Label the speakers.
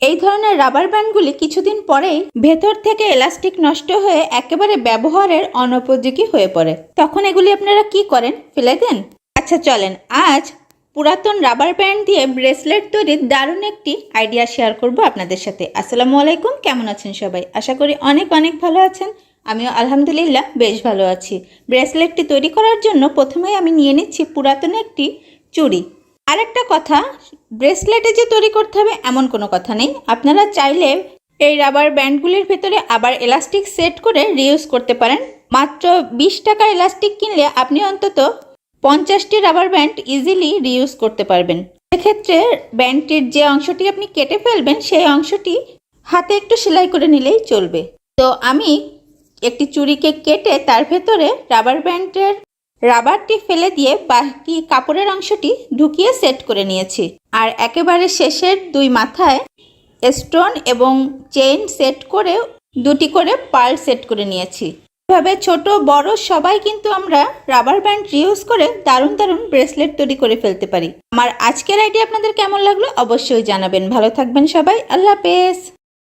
Speaker 1: এই ধরনের রাবার ব্যান্ডগুলি কিছুদিন পরেই ভেতর থেকে এলাস্টিক নষ্ট হয়ে একেবারে ব্যবহারের অনুপযোগী হয়ে পড়ে। তখন এগুলি আপনারা কি করেন? ফেলে দেন? আচ্ছা চলেন আজ পুরাতন রাবার ব্যান্ড দিয়ে ব্রেসলেট তৈরির দারুণ একটি আইডিয়া শেয়ার করব আপনাদের সাথে। আসসালামু আলাইকুম, কেমন আছেন সবাই? আশা করি অনেক অনেক ভালো আছেন। আমিও আলহামদুলিল্লাহ বেশ ভালো আছি। ব্রেসলেটটি তৈরি করার জন্য প্রথমেই আমি নিয়ে নিচ্ছি পুরাতন একটি চুড়ি। আর একটা কথা, ব্রেসলেটে যে তৈরি করতে হবে এমন কোনো কথা নেই। আপনারা চাইলে এই রাবার ব্যান্ডগুলির ভেতরে আবার এলাস্টিক সেট করে রিউজ করতে পারেন। মাত্র 20 টাকার এলাস্টিক কিনলে আপনি অন্তত 50টি রাবার ব্যান্ড ইজিলি রিউজ করতে পারবেন। সেক্ষেত্রে ব্যান্ডটির যে অংশটি আপনি কেটে ফেলবেন সেই অংশটি হাতে একটু সেলাই করে নিলেই চলবে। তো আমি একটি চুড়িকে কেটে তার ভেতরে রাবার ব্যান্ডের রাবারটি ফেলে দিয়ে বাকি কাপড়ের অংশটি ঢুকিয়ে সেট করে নিয়েছি। আর একেবারে শেষের দুই মাথায় স্টোন এবং চেইন সেট করে দুটি করে পার্ল সেট করে নিয়েছি। এভাবে ছোট বড় সবাই কিন্তু আমরা রাবার ব্যান্ড ইউজ করে দারুণ দারুণ ব্রেসলেট তৈরি করে ফেলতে পারি। আমার আজকের আইডিয়া আপনাদের কেমন লাগলো অবশ্যই জানাবেন। ভালো থাকবেন সবাই, আল্লাহ হাফেজ।